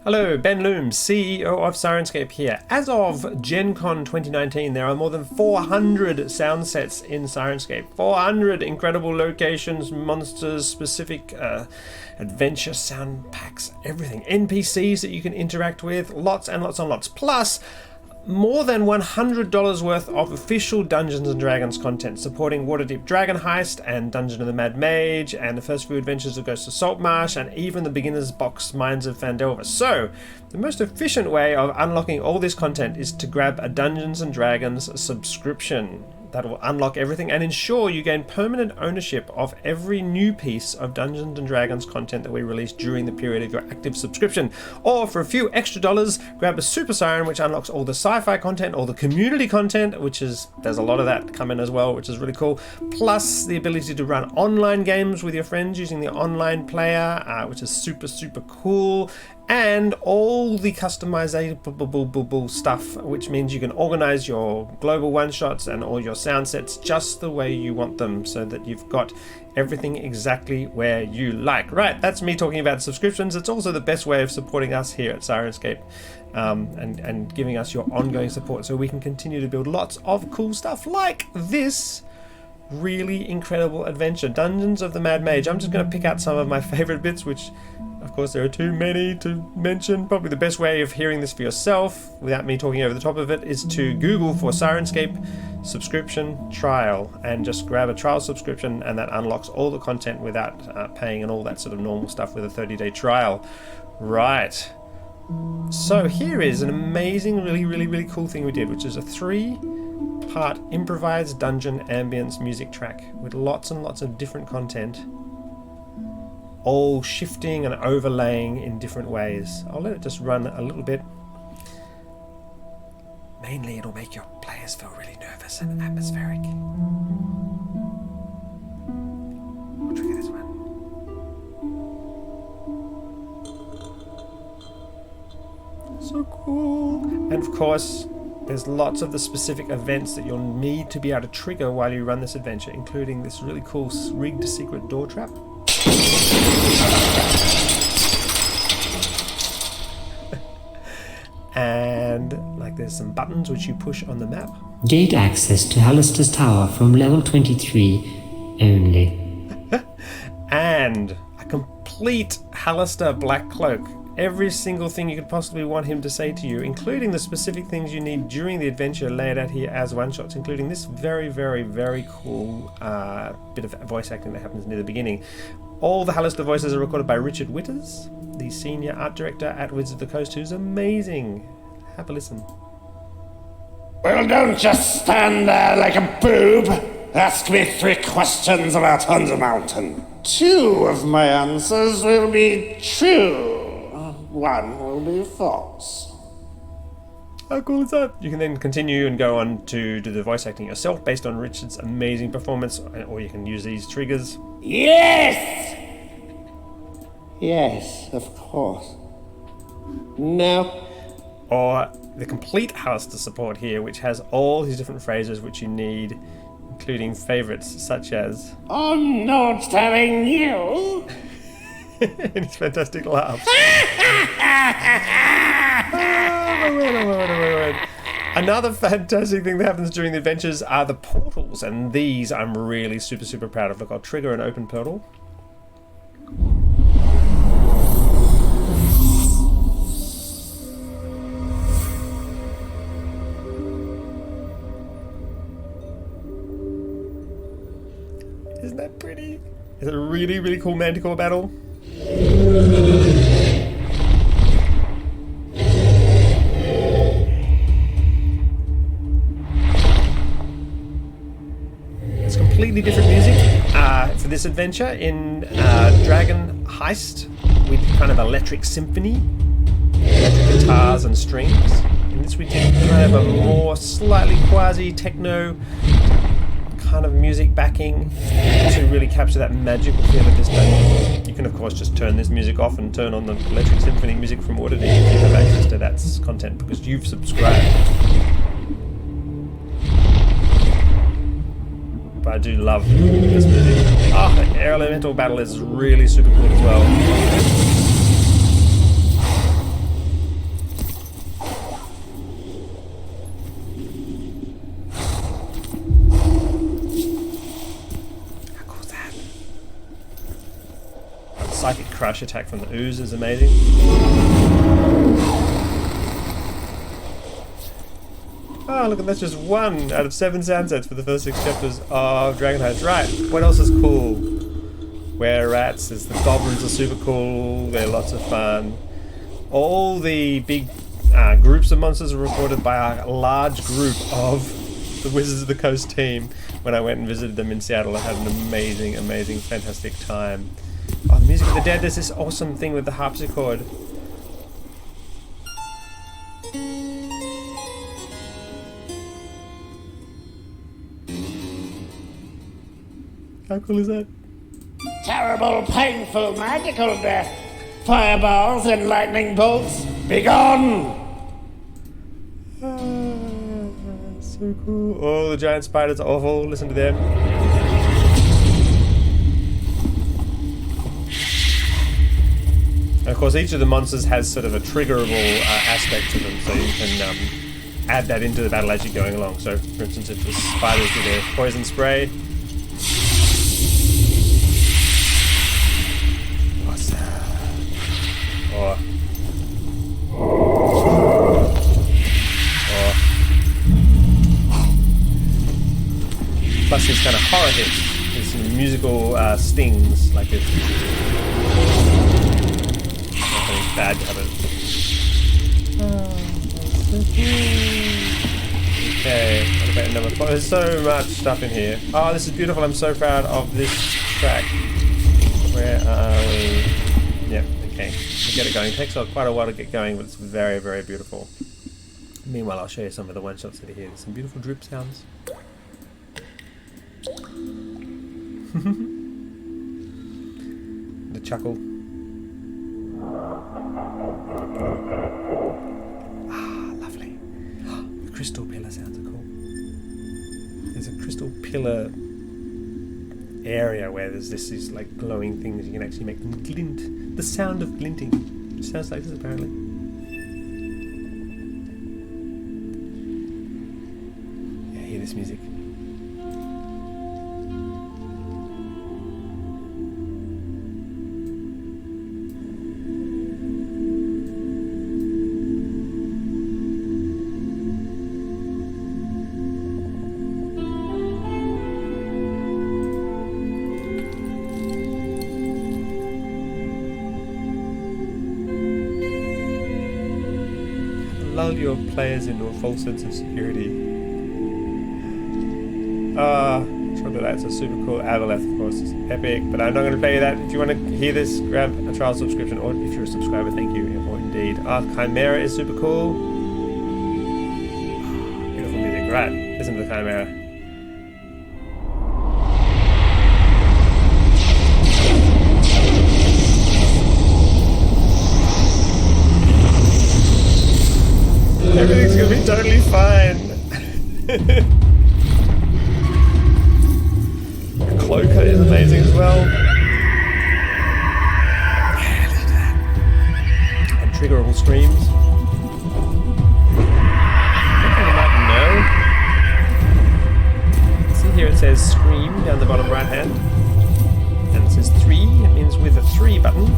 Hello, Ben Looms, CEO of Sirenscape here. As of Gen Con 2019, there are more than 400 sound sets in Sirenscape. 400 incredible locations, monsters, specific adventure sound packs, everything. NPCs that you can interact with, lots and lots and lots. Plus, more than $100 worth of official Dungeons & Dragons content supporting Waterdeep Dragon Heist and Dungeon of the Mad Mage and the first few adventures of Ghost of Saltmarsh and even the beginner's box Mines of Phandelver. So, the most efficient way of unlocking all this content is to grab a Dungeons & Dragons subscription. That will unlock everything and ensure you gain permanent ownership of every new piece of Dungeons & Dragons content that we release during the period of your active subscription. Or for a few extra dollars, grab a Super Siren, which unlocks all the sci-fi content, all the community content, there's a lot of that coming as well, which is really cool. Plus the ability to run online games with your friends using the online player, which is super, super cool. And all the customizable stuff, which means you can organize your global one-shots and all your sound sets just the way you want them so that you've got everything exactly where you like. Right, that's me talking about subscriptions. It's also the best way of supporting us here at Sirenscape and giving us your ongoing support so we can continue to build lots of cool stuff like this really incredible adventure, Dungeons of the Mad Mage. I'm just going to pick out some of my favorite bits, which of course there are too many to mention. Probably the best way of hearing this for yourself without me talking over the top of it is to Google for Sirenscape subscription trial and just grab a trial subscription, and that unlocks all the content without paying and all that sort of normal stuff with a 30-day trial. Right. So here is an amazing, really cool thing we did, which is a 3-part improvised dungeon ambience music track with lots and lots of different content, all shifting and overlaying in different ways. I'll let it just run a little bit. Mainly it'll make your players feel really nervous and atmospheric. We'll trigger this one. So cool. And of course, there's lots of the specific events that you'll need to be able to trigger while you run this adventure, including this really cool rigged secret door trap. And there's some buttons which you push on the map. Gate access to Halaster's Tower from level 23 only. And a complete Halaster Blackcloak. Every single thing you could possibly want him to say to you, including the specific things you need during the adventure laid out here as one-shots, including this very, very cool bit of voice acting that happens near the beginning. All the Halaster voices are recorded by Richard Whitters, the senior art director at Wizards of the Coast, who's amazing. Have a listen. Well, don't just stand there like a boob. Ask me 3 questions about Hunter Mountain. 2 of my answers will be true. 1 will be false. How cool is that? You can then continue and go on to do the voice acting yourself based on Richard's amazing performance, or you can use these triggers. Yes! Yes, of course. No. Or the complete Halaster support here, which has all these different phrases which you need, including favorites such as I'm not telling you. and his fantastic laugh. Another fantastic thing that happens during the adventures are the portals, and these I'm really super proud of. Look, I'll trigger an open portal. Isn't that pretty? It's a really cool Manticore battle. It's completely different music for this adventure in Dragon Heist with kind of electric symphony, electric guitars and strings. In this we did kind of a more slightly quasi-techno kind of music backing to really capture that magical feel of this dungeon. You can of course just turn this music off and turn on the electric symphony music from Waterdeep if you have access to that content because you've subscribed. But I do love this music. The air elemental battle is really super cool as well. crush attack from the ooze is amazing. Oh, look, and that's just 1 out of 7 sound sets for the first 6 chapters of Dragon Heights. Right, what else is cool? Were rats, the goblins are super cool, they're lots of fun. All the big groups of monsters are recorded by a large group of the Wizards of the Coast team. When I went and visited them in Seattle, I had an amazing, amazing, fantastic time. Oh, the Music of the Dead, there's this awesome thing with the harpsichord. How cool is that? Terrible, painful, magical death. Fireballs and lightning bolts. Begone! So cool. Oh, the giant spiders are awful. Listen to them. And of course, each of the monsters has sort of a triggerable aspect to them, so you can add that into the battle as you're going along. So, for instance, if the spiders do their poison spray, or plus these kind of horror hits, these some musical stings, like this. Nothing bad happens. Okay, what about number 4? There's so much stuff in here. Oh, this is beautiful. I'm so proud of this track. Where are we? Yep. Okay, we'll get it going. It takes quite a while to get going, but it's very, very beautiful. Meanwhile, I'll show you some of the one-shots that are here. There's some beautiful drip sounds. The chuckle. Ah, lovely. The crystal pillar sounds are cool. There's a crystal pillar area where there's these like glowing things. You can actually make them glint. The sound of glinting. It sounds like this apparently. Yeah, hear this music. Lull your players into a false sense of security. That's a super cool. Avaleth, of course, is epic, but I'm not going to play you that. If you want to hear this, grab a trial subscription, or if you're a subscriber, thank you, or indeed. Chimera is super cool. Beautiful music. Right, listen to the Chimera. Everything's gonna be totally fine. The cloaker is amazing as well. Yeah, listen to that. And triggerable screams. I think I might know. See here it says scream down the bottom right hand. And it says 3. It means with a 3 button.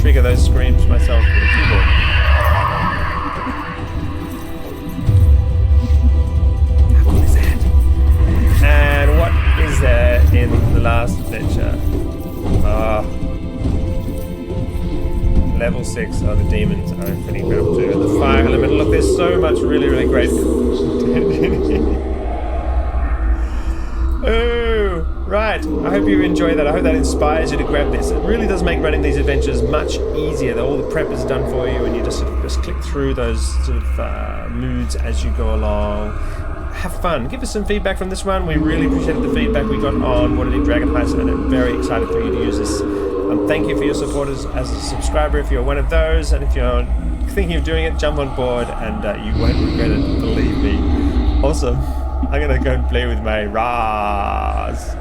Trigger those screams myself with a keyboard. How cool is that? And what is there in the last adventure? Level 6 are the demons are pretty incredible too. And the fire element. Look, there's so much really, really great content in here. Right, I hope you enjoy that. I hope that inspires you to grab this. It really does make running these adventures much easier. All the prep is done for you, and you just click through those sort of moods as you go along. Have fun. Give us some feedback from this one. We really appreciated the feedback we got on Waterdeep Dragon Heist, and I'm very excited for you to use this. Thank you for your support as a subscriber if you're one of those, and if you're thinking of doing it, jump on board, and you won't regret it, believe me. Awesome. I'm gonna go and play with my Raz.